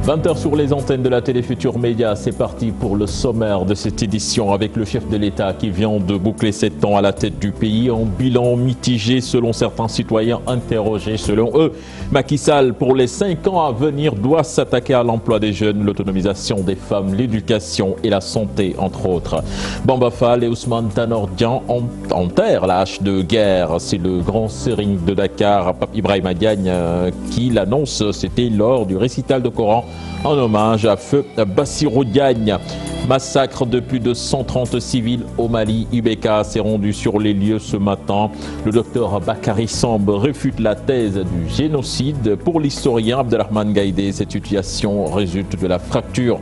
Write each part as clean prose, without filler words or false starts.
20h sur les antennes de la télé Futur Média, c'est parti pour le sommaire de cette édition avec le chef de l'État qui vient de boucler 7 ans à la tête du pays en bilan mitigé selon certains citoyens interrogés. Selon eux, Macky Sall pour les 5 ans à venir doit s'attaquer à l'emploi des jeunes, l'autonomisation des femmes, l'éducation et la santé entre autres. Bamba Fall et Ousmane Tanor Dieng enterrent la hache de guerre. C'est le grand sérine de Dakar, Pape Ibrahima Diagne, qui l'annonce. C'était lors du récital de Coran en hommage à feu Bassirou Diagne. Massacre de plus de 130 civils au Mali. UBK s'est rendu sur les lieux ce matin. Le docteur Bakary Samb réfute la thèse du génocide. Pour l'historien Abdelrahman Gaïdé, cette situation résulte de la fracture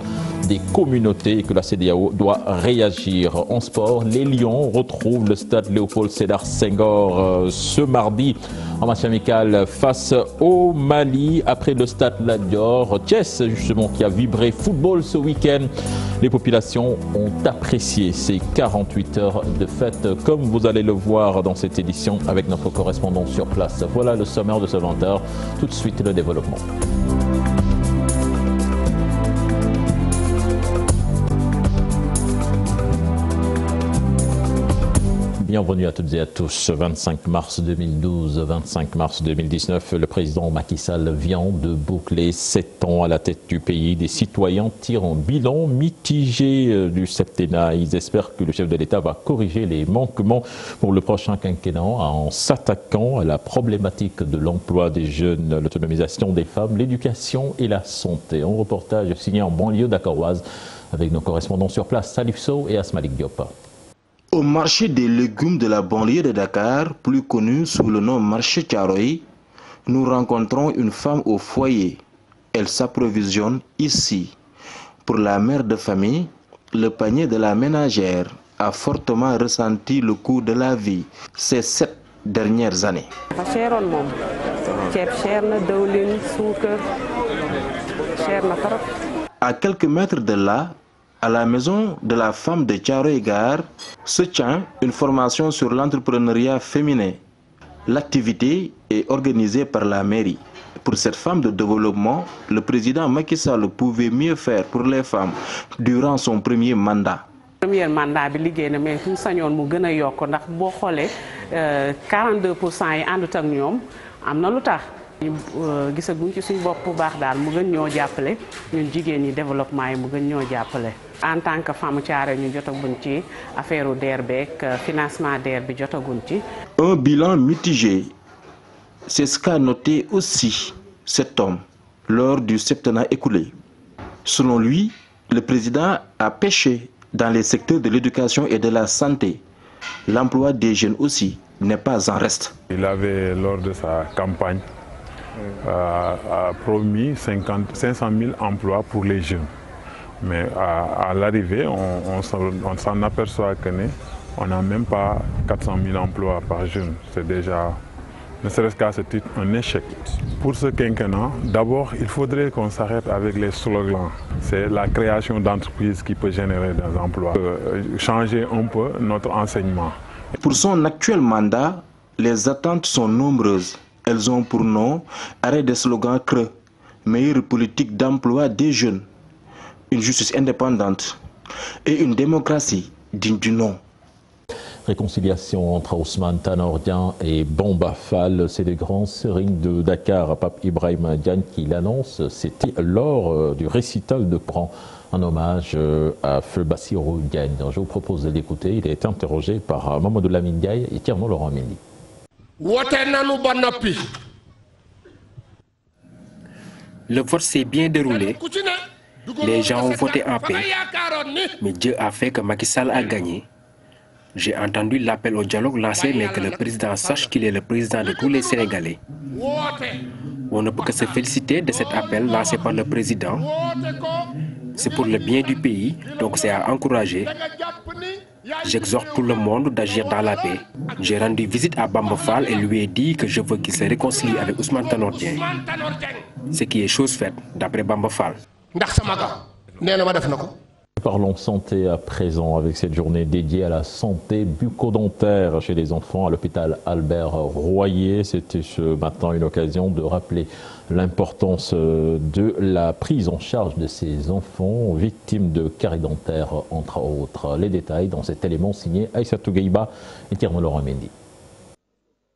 des communautés et que la CEDEAO doit réagir. En sport, les Lions retrouvent le stade Léopold Sédar Senghor ce mardi en match amical face au Mali après le stade Lat Dior. Thiès, justement, qui a vibré football ce week-end. Les populations ont apprécié ces 48 heures de fête, comme vous allez le voir dans cette édition avec notre correspondant sur place. Voilà le sommaire de ce 20h. Tout de suite, le développement. Bienvenue à toutes et à tous. 25 mars 2012, 25 mars 2019, le président Macky Sall vient de boucler 7 ans à la tête du pays. Des citoyens tirent un bilan mitigé du septennat. Ils espèrent que le chef de l'État va corriger les manquements pour le prochain quinquennat en s'attaquant à la problématique de l'emploi des jeunes, l'autonomisation des femmes, l'éducation et la santé. Un reportage signé en banlieue dakaroise avec nos correspondants sur place, Salif Sow et Asmalik Diop. Au marché des légumes de la banlieue de Dakar, plus connu sous le nom marché Thiaroye, nous rencontrons une femme au foyer. Elle s'approvisionne ici. Pour la mère de famille, le panier de la ménagère a fortement ressenti le coût de la vie ces 7 dernières années. À quelques mètres de là, à la maison de la femme de Thiaroye Gare se tient une formation sur l'entrepreneuriat féminin. L'activité est organisée par la mairie. Pour cette femme de développement, le président Macky Sall pouvait mieux faire pour les femmes durant son premier mandat. Premier mandat bi liggéey na mais fu sañoon mu gën a yokk ndax boo xoolee 42% yi àndut ak ñoom am na lu tax. gisaguñ ci suñ bopp bu baax daal mu gën ñoo jàppale ñun jigéen ñi développement yi mu gën ñoo jàppale. En tant que femme Thiaroye ñu jotaguñ ci affaire DER beeg financement DER bi jotaguñ ci. Un bilan mitigé, c'est ce qu'a noté aussi cet homme lors du septennat écoulé. Selon lui, le président a pêché dans les secteurs de l'éducation et de la santé. L'emploi des jeunes aussi n'est pas en reste. Il avait, lors de sa campagne, a promis 500 000 emplois pour les jeunes. Mais à l'arrivée, on s'en aperçoit qu'on n'a même pas 400 000 emplois par jeune. C'est déjà, ne serait-ce qu'à ce titre, un échec. Pour ce quinquennat, d'abord, il faudrait qu'on s'arrête avec les slogans. C'est la création d'entreprises qui peut générer des emplois. Changer un peu notre enseignement. Pour son actuel mandat, les attentes sont nombreuses. Elles ont pour nom arrêt des slogans creux, meilleure politique d'emploi des jeunes, une justice indépendante et une démocratie digne du nom. Réconciliation entre Ousmane Tanor Dieng et Bamba Fall, c'est le grand sérine de Dakar, Pape Ibrahima Diagne, qui l'annonce. C'était lors du récital de Coran en hommage à feu Bassirou Diagne. Je vous propose de l'écouter. Il a été interrogé par Mamadou Lamine Diaye et Thierno Laurent Mendy. Le vote s'est bien déroulé. Les gens ont voté en paix. Mais Dieu a fait que Macky Sall a gagné. J'ai entendu l'appel au dialogue lancé, mais que le président sache qu'il est le président de tous les Sénégalais. On ne peut que se féliciter de cet appel lancé par le président. C'est pour le bien du pays, donc c'est à encourager. J'exhorte tout le monde d'agir dans la paix. J'ai rendu visite à Bamba Fall et lui ai dit que je veux qu'il se réconcilie avec Ousmane Tanor Dieng. Ce qui est chose faite, d'après Bamba Fall. Parlons santé à présent avec cette journée dédiée à la santé bucco-dentaire chez les enfants à l'hôpital Albert Royer. C'était ce matin une occasion de rappeler l'importance de la prise en charge de ces enfants victimes de caries dentaires, entre autres. Les détails dans cet élément signé Aïssatou Gueiba et Tierno Laurent Mendy.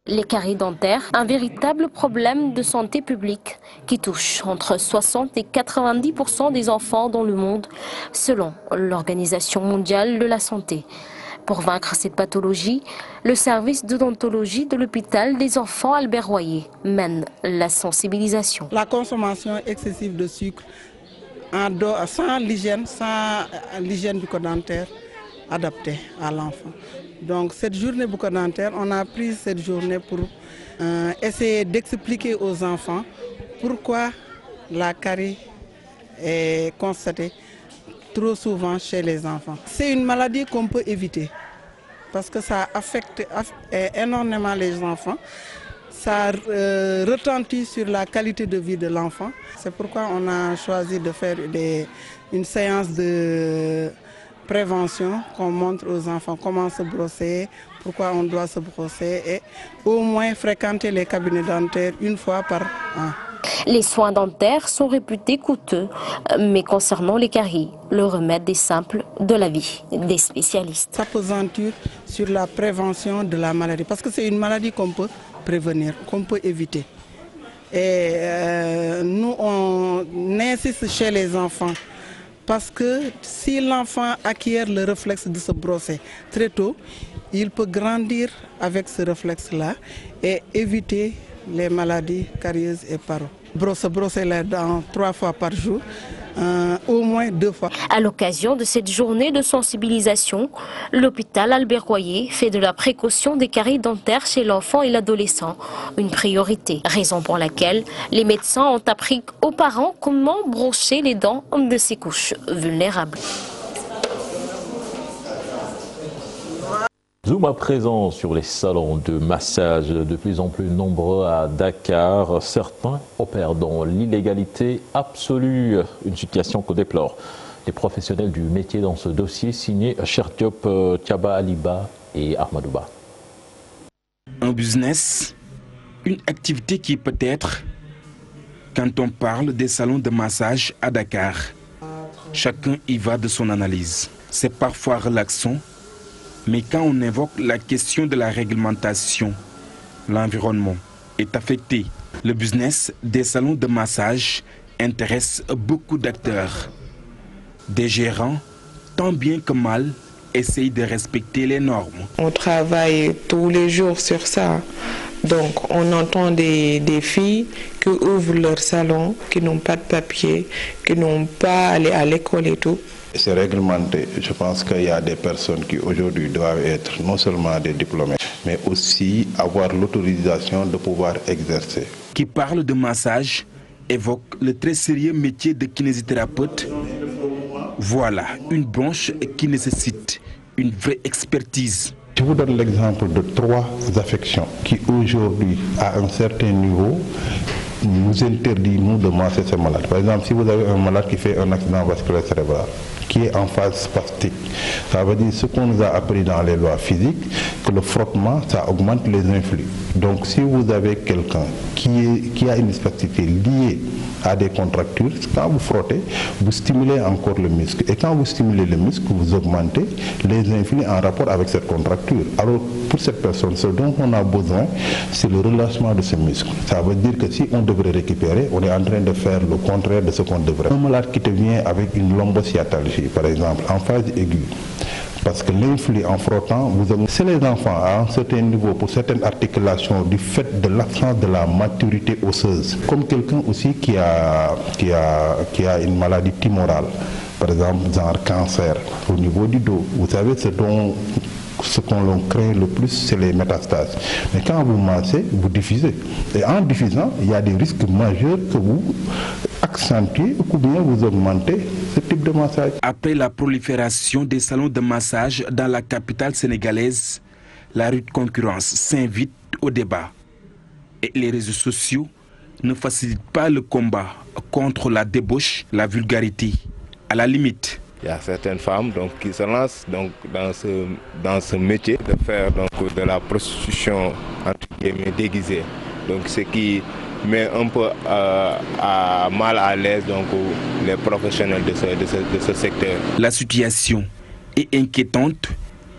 Les caries dentaires, un véritable problème de santé publique qui touche entre 60 et 90% des enfants dans le monde, selon l'Organisation mondiale de la santé. Pour vaincre cette pathologie, le service d'odontologie de l'hôpital des enfants Albert Royer mène la sensibilisation. La consommation excessive de sucre, sans l'hygiène bucco-dentaire adaptée à l'enfant. Donc cette journée bucco-dentaire, on a pris cette journée pour essayer d'expliquer aux enfants pourquoi la carie est constatée trop souvent chez les enfants. C'est une maladie qu'on peut éviter parce que ça affecte énormément les enfants. Ça retentit sur la qualité de vie de l'enfant. C'est pourquoi on a choisi de faire une séance de prévention, qu'on montre aux enfants comment se brosser, pourquoi on doit se brosser et au moins fréquenter les cabinets dentaires une fois par an. Les soins dentaires sont réputés coûteux, mais concernant les caries, le remède est simple de l'avis des spécialistes. S'appesantir sur la prévention de la maladie, parce que c'est une maladie qu'on peut prévenir, qu'on peut éviter. Et nous, on insiste chez les enfants. Parce que si l'enfant acquiert le réflexe de se brosser très tôt, il peut grandir avec ce réflexe-là et éviter les maladies carieuses et paro. Brosser les dents 3 fois par jour, au moins 2 fois. À l'occasion de cette journée de sensibilisation, l'hôpital Albert Royer fait de la précaution des caries dentaires chez l'enfant et l'adolescent une priorité. Raison pour laquelle les médecins ont appris aux parents comment brosser les dents de ces couches vulnérables. Zoom à présent sur les salons de massage de plus en plus nombreux à Dakar. Certains opèrent dans l'illégalité absolue, une situation que déplorent les professionnels du métier dans ce dossier signé Cheikh Diop, Thiaba Aliba et Ahmadouba. Un business, une activité qui peut être, quand on parle des salons de massage à Dakar, chacun y va de son analyse. C'est parfois relaxant. Mais quand on évoque la question de la réglementation, l'environnement est affecté. Le business des salons de massage intéresse beaucoup d'acteurs. Des gérants, tant bien que mal, essayent de respecter les normes. On travaille tous les jours sur ça. Donc on entend des filles qui ouvrent leur salon, qui n'ont pas de papier, qui n'ont pas allé à l'école et tout. C'est réglementé. Je pense qu'il y a des personnes qui aujourd'hui doivent être non seulement des diplômés, mais aussi avoir l'autorisation de pouvoir exercer. Qui parle de massage évoque le très sérieux métier de kinésithérapeute. Voilà une branche qui nécessite une vraie expertise. Je vous donne l'exemple de 3 affections qui aujourd'hui, à un certain niveau, nous interdit nous de masser ces malades. Par exemple, si vous avez un malade qui fait un accident vasculaire cérébral, qui est en phase spastique, ça veut dire ce qu'on nous a appris dans les lois physiques, que le frottement, ça augmente les influx. Donc si vous avez quelqu'un qui a une spasticité liée à des contractures, quand vous frottez, vous stimulez encore le muscle. Et quand vous stimulez le muscle, vous augmentez les influx en rapport avec cette contracture. Alors pour cette personne, ce dont on a besoin, c'est le relâchement de ce muscle. Ça veut dire que si on devrait récupérer, on est en train de faire le contraire de ce qu'on devrait. Un malade qui te vient avec une lombosciatalgie, par exemple, en phase aiguë, parce que l'influx en frottant, c'est les enfants à un certain niveau, pour certaines articulations, du fait de l'absence de la maturité osseuse. Comme quelqu'un aussi qui a une maladie tumorale, par exemple, genre cancer, au niveau du dos. Vous savez, ce qu'on craint le plus, c'est les métastases. Mais quand vous massez, vous diffusez. Et en diffusant, il y a des risques majeurs que vous accentuez ou bien vous augmentez ce type de massage. Après la prolifération des salons de massage dans la capitale sénégalaise, la rude concurrence s'invite au débat. Et les réseaux sociaux ne facilitent pas le combat contre la débauche, la vulgarité. À la limite, Il y a certaines femmes donc, qui se lancent donc, dans ce métier de faire donc, de la prostitution entre guillemets déguisée. Donc, ce qui met un peu mal à l'aise donc, les professionnels de ce secteur. La situation est inquiétante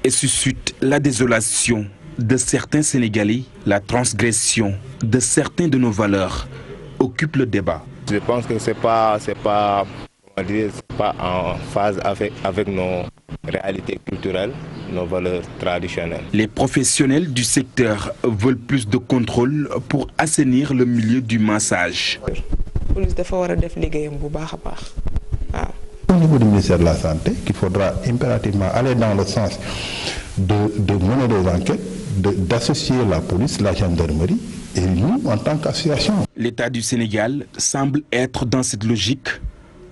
et suscite la désolation de certains Sénégalais. La transgression de certaines de nos valeurs occupe le débat. Je pense que c'est pas en phase avec nos réalités culturelles, nos valeurs traditionnelles. Les professionnels du secteur veulent plus de contrôle pour assainir le milieu du massage. Au niveau du ministère de la Santé, qu'il faudra impérativement aller dans le sens de mener des enquêtes, d'associer la police, la gendarmerie et nous en tant qu'association. L'État du Sénégal semble être dans cette logique.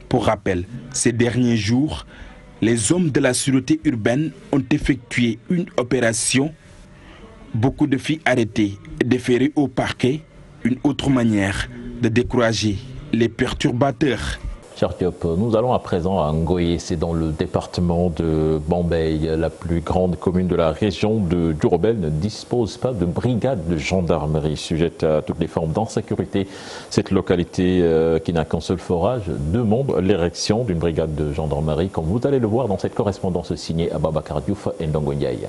Pour rappel, ces derniers jours, les hommes de la sûreté urbaine ont effectué une opération. Beaucoup de filles arrêtées et déférées au parquet, une autre manière de décourager les perturbateurs. Cher Diop, nous allons à présent à Ngoye, c'est dans le département de Bambey. La plus grande commune de la région de Diourbel ne dispose pas de brigade de gendarmerie sujette à toutes les formes d'insécurité. Cette localité qui n'a qu'un seul forage demande l'érection d'une brigade de gendarmerie, comme vous allez le voir dans cette correspondance signée à Babacar Diouf et Ndongo Ndiaye.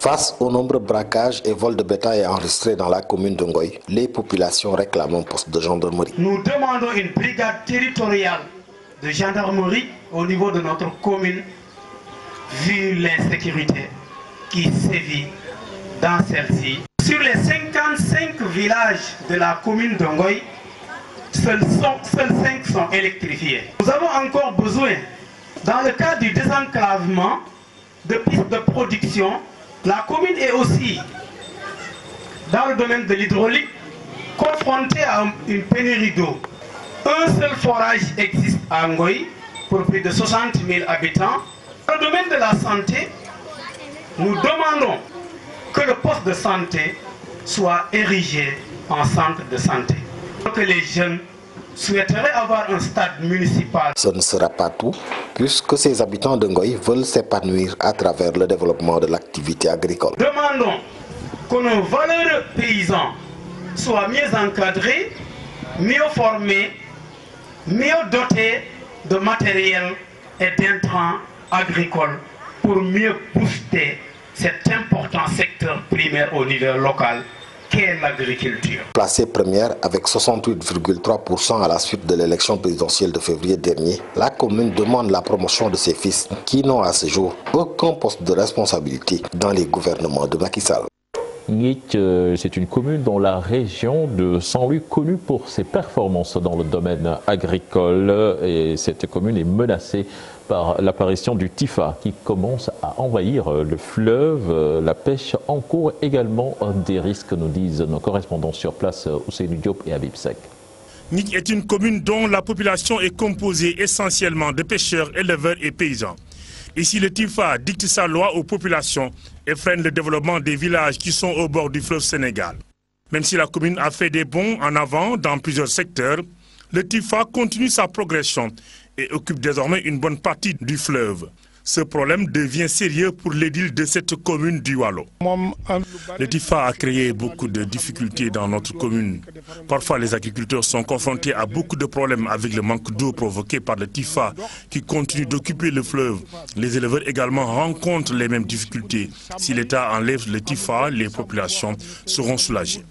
Face aux nombreux braquages et vols de bétail enregistrés dans la commune de Ngoye, les populations réclament un poste de gendarmerie. Nous demandons une brigade territoriale de gendarmerie au niveau de notre commune, vu l'insécurité qui sévit dans celle-ci. Sur les 55 villages de la commune de Ngoye, seuls 5 sont électrifiés. Nous avons encore besoin, dans le cadre du désenclavement, de pistes de production. La commune est aussi, dans le domaine de l'hydraulique, confrontée à une pénurie d'eau. Un seul forage existe à Ngoye pour plus de 60 000 habitants. Dans le domaine de la santé, nous demandons que le poste de santé soit érigé en centre de santé. Que les jeunes souhaiteraient avoir un stade municipal. Ce ne sera pas tout, puisque ces habitants de Ngoye veulent s'épanouir à travers le développement de l'activité agricole. Demandons que nos valeureux paysans soient mieux encadrés, mieux formés, mieux dotés de matériel et d'intrants agricoles pour mieux booster cet important secteur primaire au niveau local qu'est l'agriculture. Placée première avec 68,3% à la suite de l'élection présidentielle de février dernier, la commune demande la promotion de ses fils qui n'ont à ce jour aucun poste de responsabilité dans les gouvernements de Macky Sall. Ngik, c'est une commune dans la région de Saint-Louis connue pour ses performances dans le domaine agricole. Et cette commune est menacée par l'apparition du Tifa qui commence à envahir le fleuve. La pêche en cours également des risques, nous disent nos correspondants sur place, Ousseynou Diop et Habib Sek. Ngik est une commune dont la population est composée essentiellement de pêcheurs, éleveurs et paysans. Ici, le Tifa dicte sa loi aux populations et freine le développement des villages qui sont au bord du fleuve Sénégal. Même si la commune a fait des bonds en avant dans plusieurs secteurs, le Tifa continue sa progression et occupe désormais une bonne partie du fleuve. Ce problème devient sérieux pour l'édile de cette commune du Waalo. Le Tifa a créé beaucoup de difficultés dans notre commune. Parfois, les agriculteurs sont confrontés à beaucoup de problèmes avec le manque d'eau provoqué par le Tifa qui continue d'occuper le fleuve. Les éleveurs également rencontrent les mêmes difficultés. Si l'État enlève le Tifa, les populations seront soulagées.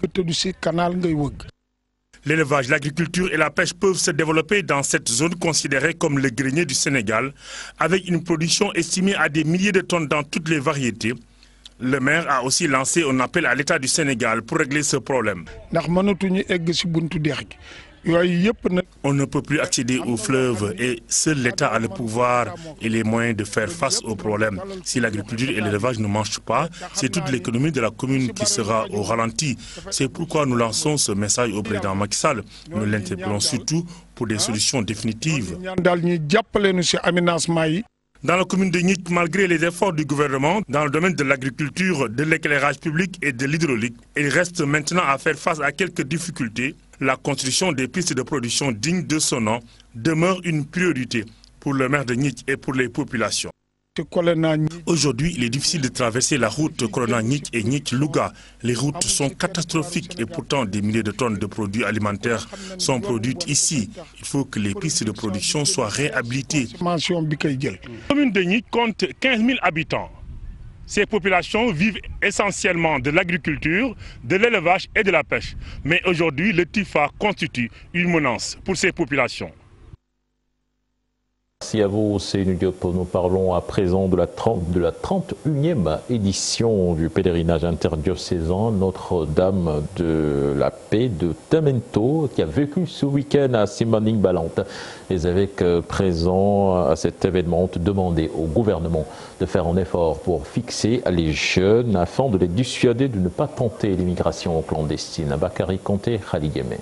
L'élevage, l'agriculture et la pêche peuvent se développer dans cette zone considérée comme le grenier du Sénégal, avec une production estimée à des milliers de tonnes dans toutes les variétés. Le maire a aussi lancé un appel à l'État du Sénégal pour régler ce problème. On ne peut plus accéder au fleuve et seul l'État a le pouvoir et les moyens de faire face au problème. Si l'agriculture et l'élevage ne marchent pas, c'est toute l'économie de la commune qui sera au ralenti. C'est pourquoi nous lançons ce message au président Macky Sall. Nous l'interpellons surtout pour des solutions définitives. Dans la commune de Ngik, malgré les efforts du gouvernement dans le domaine de l'agriculture, de l'éclairage public et de l'hydraulique, il reste maintenant à faire face à quelques difficultés. La construction des pistes de production dignes de son nom demeure une priorité pour le maire de Gnitch et pour les populations. Aujourd'hui, il est difficile de traverser la route Kolona-Gnitch et Gnitch-Louga. Les routes sont catastrophiques et pourtant des milliers de tonnes de produits alimentaires sont produites ici. Il faut que les pistes de production soient réhabilitées. La commune de Gnitch compte 15 000 habitants. Ces populations vivent essentiellement de l'agriculture, de l'élevage et de la pêche. Mais aujourd'hui, le TIFA constitue une menace pour ces populations. Merci à vous, Seynou Diop. Nous parlons à présent de la 31e édition du pèlerinage interdiocésain Notre-Dame de la Paix de Temento qui a vécu ce week-end à Simbanding Balante. Les évêques présents à cet événement ont demandé au gouvernement de faire un effort pour fixer les jeunes afin de les dissuader de ne pas tenter l'immigration clandestine. Bakary Conté, Khalid Yemé.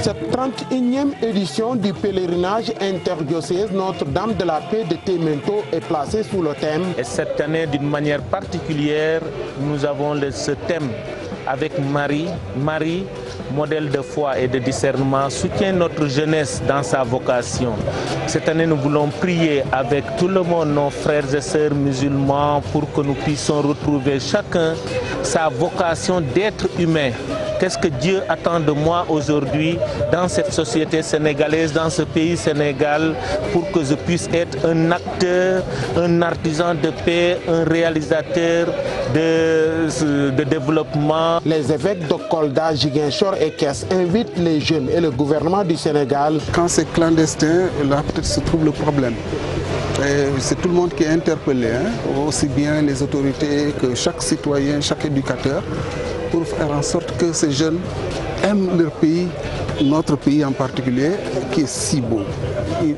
Cette 31e édition du pèlerinage interdiocèse Notre-Dame de la Paix de Temento est placée sous le thème. Et cette année, d'une manière particulière, nous avons ce thème avec Marie. Marie, modèle de foi et de discernement, soutient notre jeunesse dans sa vocation. Cette année, nous voulons prier avec tout le monde, nos frères et sœurs musulmans, pour que nous puissions retrouver chacun sa vocation d'être humain. Qu'est-ce que Dieu attend de moi aujourd'hui dans cette société sénégalaise, dans ce pays Sénégal, pour que je puisse être un acteur, un artisan de paix, un réalisateur de développement. Les évêques de Kolda, Ziguinchor et Kess invitent les jeunes et le gouvernement du Sénégal. Quand c'est clandestin, là peut-être se trouve le problème. C'est tout le monde qui est interpellé, aussi bien les autorités que chaque citoyen, chaque éducateur, pour faire en sorte que ces jeunes aiment leur pays, notre pays en particulier, qui est si beau.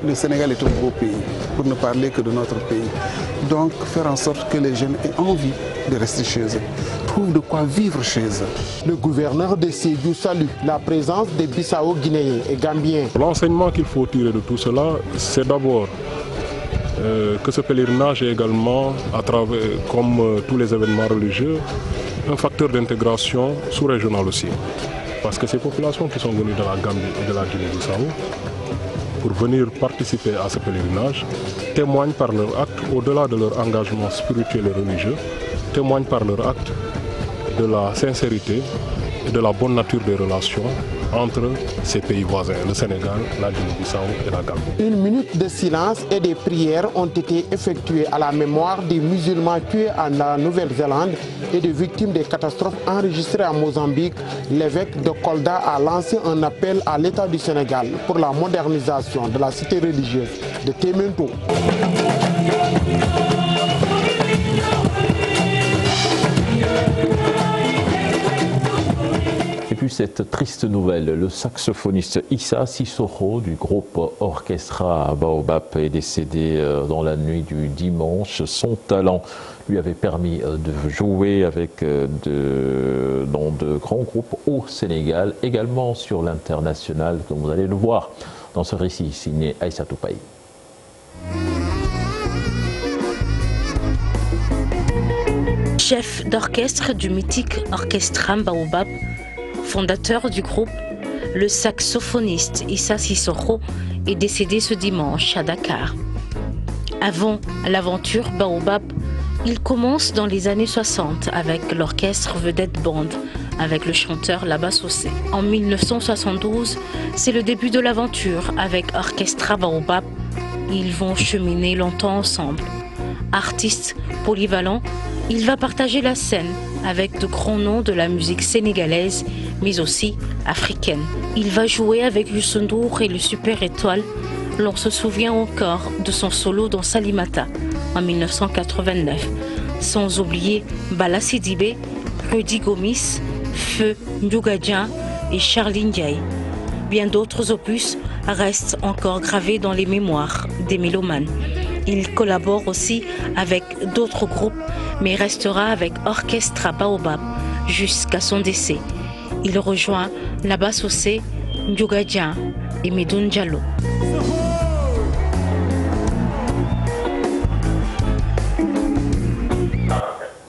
Le Sénégal est un beau pays, pour ne parler que de notre pays. Donc faire en sorte que les jeunes aient envie de rester chez eux, trouvent de quoi vivre chez eux. Le gouverneur de Sédhiou salue la présence des Bissau-Guinéens et Gambiens. L'enseignement qu'il faut tirer de tout cela, c'est d'abord que ce pèlerinage est également, comme tous les événements religieux, un facteur d'intégration sous-régionale aussi. Parce que ces populations qui sont venues de la Gambie et de la Guinée-Bissau pour venir participer à ce pèlerinage témoignent par leur acte, au-delà de leur engagement spirituel et religieux, témoignent par leur acte de la sincérité et de la bonne nature des relations entre ces pays voisins, le Sénégal, la Guinée-Bissau et la Gambie. Une minute de silence et des prières ont été effectuées à la mémoire des musulmans tués en la Nouvelle-Zélande et des victimes des catastrophes enregistrées à Mozambique. L'évêque de Kolda a lancé un appel à l'État du Sénégal pour la modernisation de la cité religieuse de Temento. Et puis cette triste nouvelle, le saxophoniste Issa Sissoko du groupe Orchestra Baobab est décédé dans la nuit du dimanche. Son talent lui avait permis de jouer dans de grands groupes au Sénégal, également sur l'international, comme vous allez le voir dans ce récit signé Aïssatou Paye. Chef d'orchestre du mythique Orchestra Baobab, fondateur du groupe, le saxophoniste Issa Sissoko est décédé ce dimanche à Dakar. Avant l'aventure Baobab, il commence dans les années 60 avec l'orchestre Vedette Band, avec le chanteur Laba Sossé. En 1972, c'est le début de l'aventure avec Orchestra Baobab. Ils vont cheminer longtemps ensemble. Artiste polyvalent, il va partager la scène avec de grands noms de la musique sénégalaise, mais aussi africaine. Il va jouer avec Youssou N'Dour et le Super Étoile. L'on se souvient encore de son solo dans Salimata en 1989. Sans oublier Bala Sidibé, Rudy Gomis, Feu Ndougadjian et Charline Ndiaye. Bien d'autres opus restent encore gravés dans les mémoires des mélomanes. Il collabore aussi avec d'autres groupes, mais restera avec Orchestra Baobab jusqu'à son décès. Il rejoint Laba Sossé, Ndougadjian et Medoune Diallo.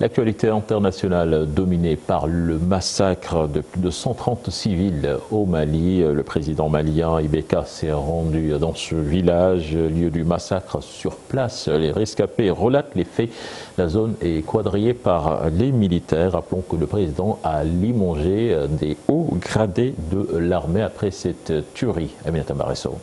L'actualité internationale dominée par le massacre de plus de 130 civils au Mali. Le président malien Ibeka s'est rendu dans ce village, lieu du massacre sur place. Les rescapés relatent les faits. La zone est quadrillée par les militaires. Rappelons que le président a limogé des hauts gradés de l'armée après cette tuerie. Aminata Mbaresso.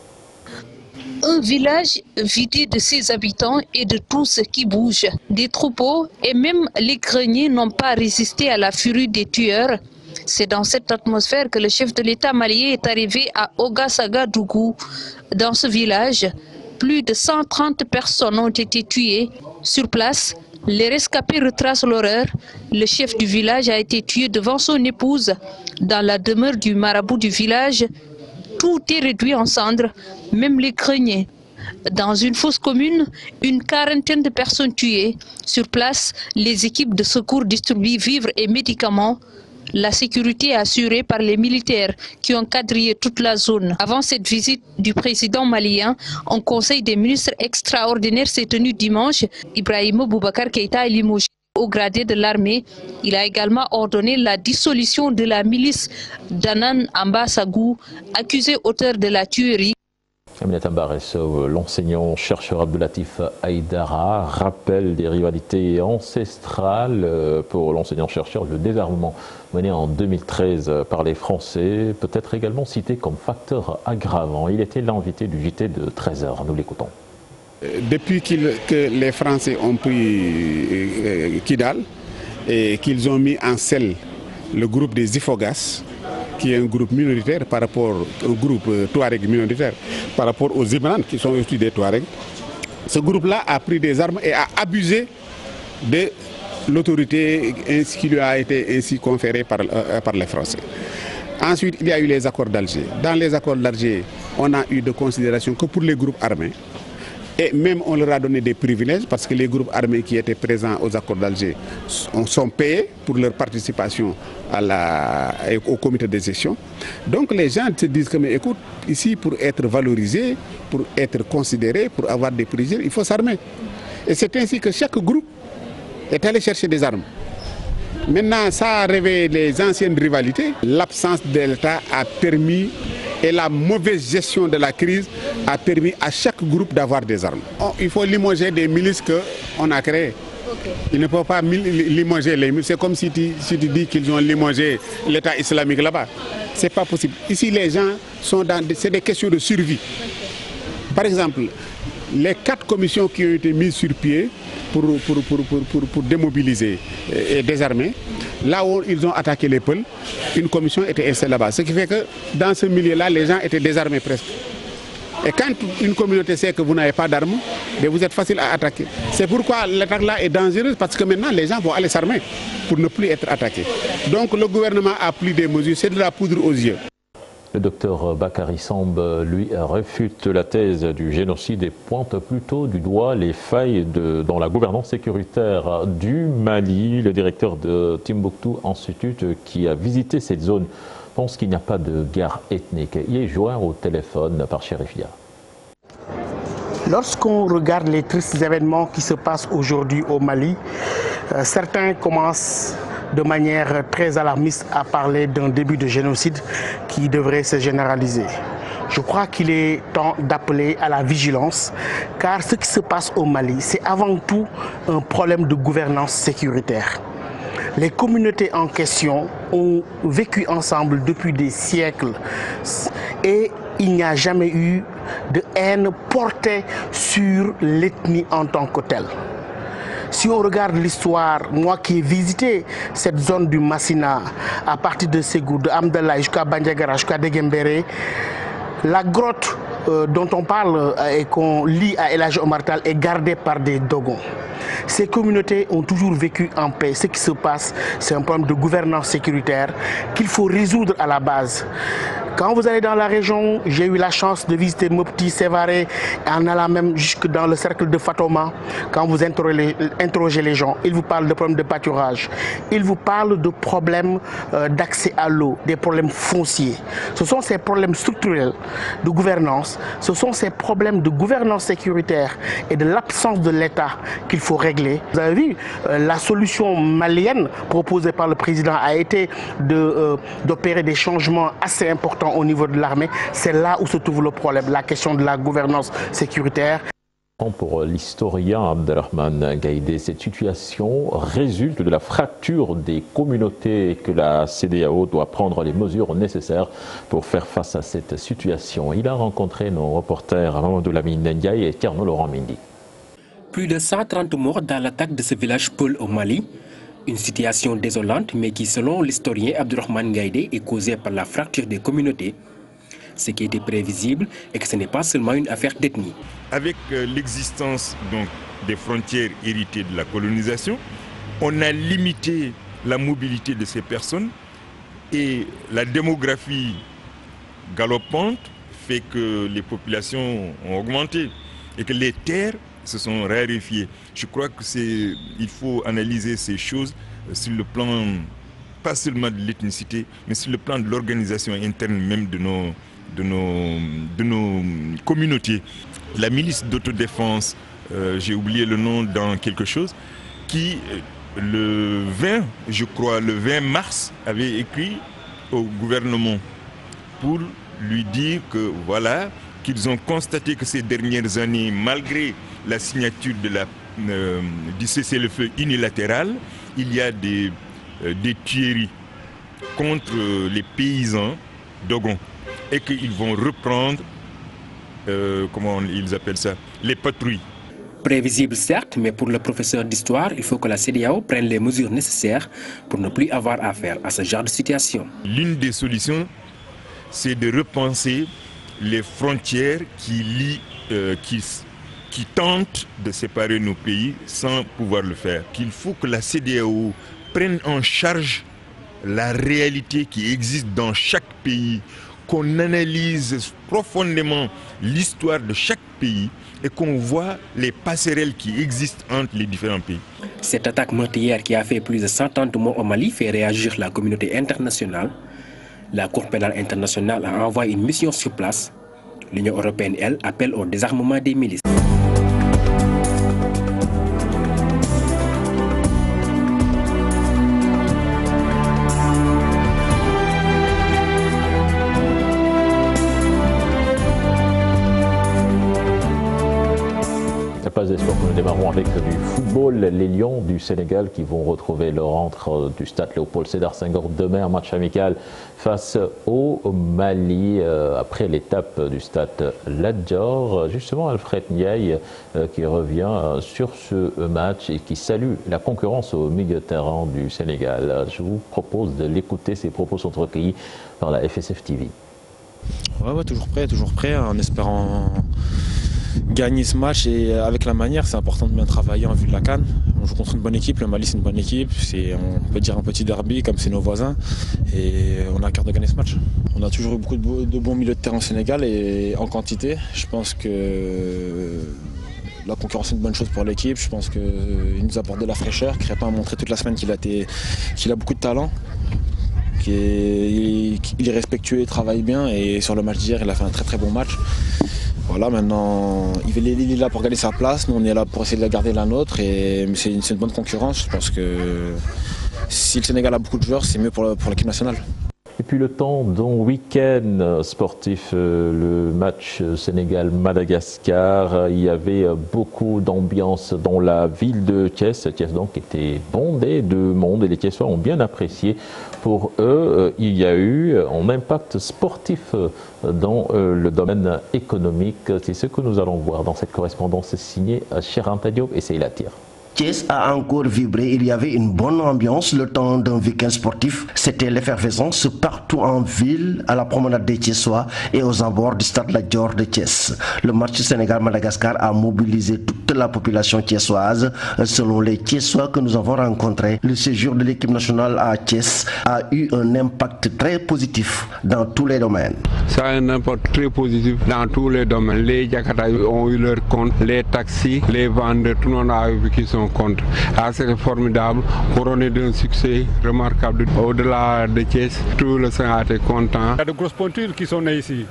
Un village vidé de ses habitants et de tout ce qui bouge. Des troupeaux et même les greniers n'ont pas résisté à la furie des tueurs. C'est dans cette atmosphère que le chef de l'État malien est arrivé à Ogasagadougou. Dans ce village, plus de 130 personnes ont été tuées. Sur place, les rescapés retracent l'horreur. Le chef du village a été tué devant son épouse. Dans la demeure du marabout du village, tout est réduit en cendres, même les greniers. Dans une fosse commune, une quarantaine de personnes tuées. Sur place, les équipes de secours distribuent vivres et médicaments. La sécurité est assurée par les militaires qui ont quadrillé toute la zone. Avant cette visite du président malien, un conseil des ministres extraordinaire s'est tenu dimanche. Ibrahima Boubacar Keïta est limogé au gradé de l'armée. Il a également ordonné la dissolution de la milice d'Anan Ambasagou, accusé auteur de la tuerie. Aminata Mbaresso, l'enseignant-chercheur Abdoulatif Haïdara rappelle des rivalités ancestrales pour l'enseignant-chercheur. Le désarmement mené en 2013 par les Français peut être également cité comme facteur aggravant. Il était l'invité du JT de 13h. Nous l'écoutons. Depuis que les Français ont pris Kidal et qu'ils ont mis en selle le groupe des Ifogas, qui est un groupe minoritaire par rapport au groupe Touareg minoritaire, par rapport aux Ibrans qui sont aussi des Touaregs, ce groupe-là a pris des armes et a abusé de l'autorité qui lui a été ainsi conférée par les Français. Ensuite, il y a eu les accords d'Alger. Dans les accords d'Alger, on a eu de considération que pour les groupes armés. Et même on leur a donné des privilèges parce que les groupes armés qui étaient présents aux accords d'Alger sont payés pour leur participation au comité de gestion. Donc les gens se disent que, mais écoute, ici pour être valorisé, pour être considéré, pour avoir des privilèges, il faut s'armer. Et c'est ainsi que chaque groupe est allé chercher des armes. Maintenant, ça a réveillé les anciennes rivalités. L'absence de l'État a permis, et la mauvaise gestion de la crise a permis à chaque groupe d'avoir des armes. Il faut limoger des milices qu'on a créées. Okay. Il ne faut pas limoger les milices. C'est comme si tu dis qu'ils ont limogé l'État islamique là-bas. Ce n'est pas possible. Ici, les gens sont dans... C'est des questions de survie. Okay. Par exemple, les 4 commissions qui ont été mises sur pied pour démobiliser et désarmer, là où ils ont attaqué les Peuls, une commission était installée là-bas. Ce qui fait que dans ce milieu-là, les gens étaient désarmés presque. Et quand une communauté sait que vous n'avez pas d'armes, vous êtes facile à attaquer. C'est pourquoi l'attaque-là est dangereuse, parce que maintenant les gens vont aller s'armer pour ne plus être attaqués. Donc le gouvernement a pris des mesures, c'est de la poudre aux yeux. Le docteur Bakary Samb, lui, réfute la thèse du génocide et pointe plutôt du doigt les failles dans la gouvernance sécuritaire du Mali. Le directeur de Timbuktu Institute, qui a visité cette zone, pense qu'il n'y a pas de guerre ethnique. Il est joint au téléphone par Chérifia. Lorsqu'on regarde les tristes événements qui se passent aujourd'hui au Mali, certains commencent de manière très alarmiste à parler d'un début de génocide qui devrait se généraliser. Je crois qu'il est temps d'appeler à la vigilance, car ce qui se passe au Mali, c'est avant tout un problème de gouvernance sécuritaire. Les communautés en question ont vécu ensemble depuis des siècles et il n'y a jamais eu de haine portée sur l'ethnie en tant que telle. Si on regarde l'histoire, moi qui ai visité cette zone du Massina, à partir de Ségou, de Amdallah jusqu'à Bandiagara, jusqu'à Degembéré, la grotte dont on parle et qu'on lit à El Hadj Omar Tall est gardée par des Dogons. Ces communautés ont toujours vécu en paix. Ce qui se passe, c'est un problème de gouvernance sécuritaire qu'il faut résoudre à la base. Quand vous allez dans la région, j'ai eu la chance de visiter Mopti, Sévaré, en allant même jusque dans le cercle de Fatoma. Quand vous interrogez les gens, ils vous parlent de problèmes de pâturage, ils vous parlent de problèmes d'accès à l'eau, des problèmes fonciers. Ce sont ces problèmes structurels de gouvernance, ce sont ces problèmes de gouvernance sécuritaire et de l'absence de l'État qu'il faut régler. Vous avez vu, la solution malienne proposée par le président a été d'opérer des changements assez importants au niveau de l'armée. C'est là où se trouve le problème, la question de la gouvernance sécuritaire. Pour l'historien Abdelrahman Gaïdé, cette situation résulte de la fracture des communautés et que la CEDEAO doit prendre les mesures nécessaires pour faire face à cette situation. Il a rencontré nos reporters Mamadou Lamine Ndiaye et Tierno Laurent Mendy. Plus de 130 morts dans l'attaque de ce village Peul au Mali. Une situation désolante, mais qui, selon l'historien Abdelrahman Gaïdé, est causée par la fracture des communautés. Ce qui était prévisible et que ce n'est pas seulement une affaire d'ethnie. Avec l'existence donc des frontières héritées de la colonisation, on a limité la mobilité de ces personnes et la démographie galopante fait que les populations ont augmenté et que les terres se sont raréfiées. Je crois qu'il faut analyser ces choses sur le plan, pas seulement de l'ethnicité, mais sur le plan de l'organisation interne même de nos communautés. La milice d'autodéfense, j'ai oublié le nom dans quelque chose, qui le 20 mars avait écrit au gouvernement pour lui dire que voilà, qu'ils ont constaté que ces dernières années, malgré la signature du cessez-le-feu unilatéral, il y a des tueries contre les paysans d'Ogon et qu'ils vont reprendre, comment ils appellent ça, les patrouilles. Prévisible certes, mais pour le professeur d'histoire, il faut que la CEDEAO prenne les mesures nécessaires pour ne plus avoir affaire à ce genre de situation. L'une des solutions, c'est de repenser les frontières qui tentent de séparer nos pays sans pouvoir le faire. Qu'il faut que la CEDEAO prenne en charge la réalité qui existe dans chaque pays, qu'on analyse profondément l'histoire de chaque pays et qu'on voit les passerelles qui existent entre les différents pays. Cette attaque meurtrière qui a fait plus de 130 morts au Mali fait réagir la communauté internationale. La Cour pénale internationale a envoyé une mission sur place. L'Union européenne, elle, appelle au désarmement des milices. Nous démarrons avec du football. Les Lions du Sénégal qui vont retrouver leur entre du stade Léopold Sédar Senghor demain, un match amical face au Mali après l'étape du stade Lat Dior. Justement, Alfred Ndiaye qui revient sur ce match et qui salue la concurrence au milieu de terrain du Sénégal. Je vous propose de l'écouter. Ces propos sont recueillis par la FSF TV. Ouais, toujours prêt, en espérant gagner ce match et avec la manière. C'est important de bien travailler en vue de la CAN. On joue contre une bonne équipe, le Mali c'est une bonne équipe, c'est, on peut dire, un petit derby comme c'est nos voisins et on a à cœur de gagner ce match. On a toujours eu beaucoup de bons milieux de terrain au Sénégal et en quantité. Je pense que la concurrence est une bonne chose pour l'équipe. Je pense qu'il nous apporte de la fraîcheur. Crépin a montré toute la semaine qu'il a beaucoup de talent. Il est respectueux, il travaille bien et sur le match d'hier il a fait un très bon match. Voilà, maintenant il est là pour gagner sa place, nous on est là pour essayer de garder la nôtre et c'est une bonne concurrence. Je pense que si le Sénégal a beaucoup de joueurs, c'est mieux pour l'équipe nationale. Et puis le temps d'un week-end sportif, le match Sénégal-Madagascar, il y avait beaucoup d'ambiance dans la ville de Thiès. Thiès donc était bondée de monde et les Thiessois ont bien apprécié. Pour eux, il y a eu un impact sportif dans le domaine économique. C'est ce que nous allons voir dans cette correspondance signée Cheranta Diop et Seyla Tir. Thiès a encore vibré, il y avait une bonne ambiance le temps d'un week-end sportif. C'était l'effervescence partout en ville, à la promenade des Thiessois et aux abords du stade Lat Dior de Thiès. Le match Sénégal-Madagascar a mobilisé toute toute la population thiessoise. Selon les Thiessois que nous avons rencontrés, le séjour de l'équipe nationale à Thiès a eu un impact très positif dans tous les domaines. Ça a un impact très positif dans tous les domaines. Les Jakarta ont eu leur compte, les taxis, les vendeurs, tout le monde a eu qui son compte. C'est formidable, couronné d'un succès remarquable. Au-delà de Thiès, tout le Sénégal a été content. Il y a de grosses pointures qui sont nées ici.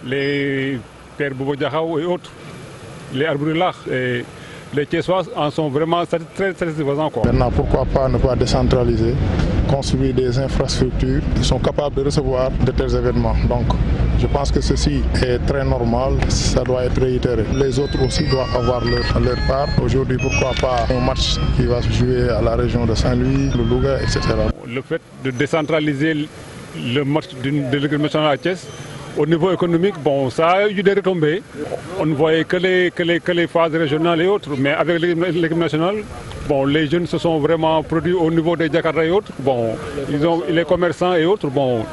Les Père Bobo Diakhao et autres, les Arbourilah et les Thiessois en sont vraiment très satisfaisants. Maintenant, pourquoi pas ne pas décentraliser, construire des infrastructures qui sont capables de recevoir de tels événements. Donc, je pense que ceci est très normal, ça doit être réitéré. Les autres aussi doivent avoir leur part. Aujourd'hui, pourquoi pas un match qui va se jouer à la région de Saint-Louis, le Louga, etc. Le fait de décentraliser le match de l'équipe nationale à Thiès, au niveau économique, bon, ça a eu des retombées. On ne voyait que les phases régionales et autres, mais avec l'équipe nationale, bon, les jeunes se sont vraiment produits au niveau des Jakarta et autres. Bon, les commerçants et autres, bon,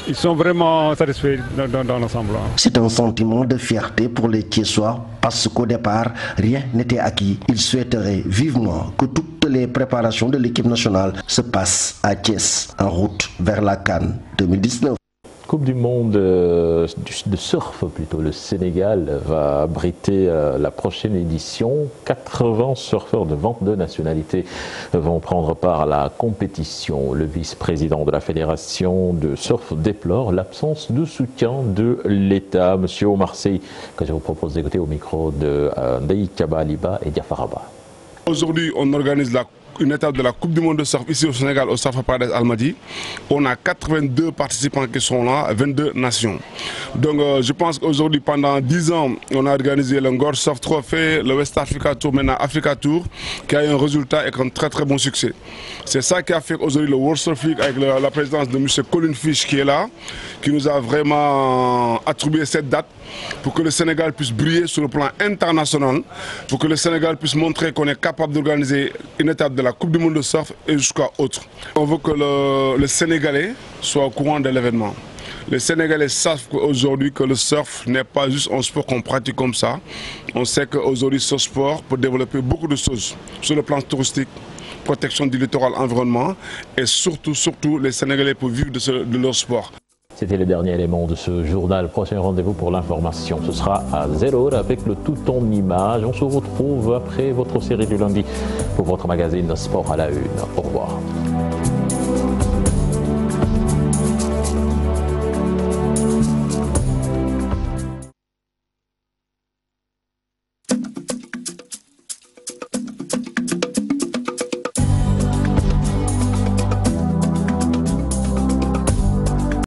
ils sont vraiment satisfaits dans l'ensemble. C'est un sentiment de fierté pour les Thiessois parce qu'au départ, rien n'était acquis. Ils souhaiteraient vivement que toutes les préparations de l'équipe nationale se passent à Thiès, en route vers la CAN 2019. Coupe du monde de surf, plutôt. Le Sénégal va abriter la prochaine édition. 80 surfeurs de 22 nationalités vont prendre part à la compétition. Le vice-président de la fédération de surf déplore l'absence de soutien de l'État. Monsieur Omar Sey, que je vous propose d'écouter au micro de Ndei Kabaliba et Diafaraba. Aujourd'hui, on organise une étape de la Coupe du monde de surf ici au Sénégal, au Surf Paradise Almadies. On a 82 participants qui sont là, 22 nations. Donc je pense qu'aujourd'hui, pendant 10 ans, on a organisé le Ngor Surf Trophy, le West Africa Tour, maintenant Africa Tour, qui a eu un résultat avec un très très bon succès. C'est ça qui a fait aujourd'hui le World Surf League avec la présence de M. Colin Fish qui est là, qui nous a vraiment attribué cette date pour que le Sénégal puisse briller sur le plan international, pour que le Sénégal puisse montrer qu'on est capable d'organiser une étape de la Coupe du monde de surf et jusqu'à autre. On veut que le Sénégalais soit au courant de l'événement. Les Sénégalais savent aujourd'hui que le surf n'est pas juste un sport qu'on pratique comme ça. On sait qu'aujourd'hui ce sport peut développer beaucoup de choses sur le plan touristique, protection du littoral, environnement et surtout les Sénégalais peuvent vivre de leur sport. C'était le dernier élément de ce journal. Prochain rendez-vous pour l'information. Ce sera à 0h avec le tout en images. On se retrouve après votre série du lundi pour votre magazine Sport à la Une. Au revoir.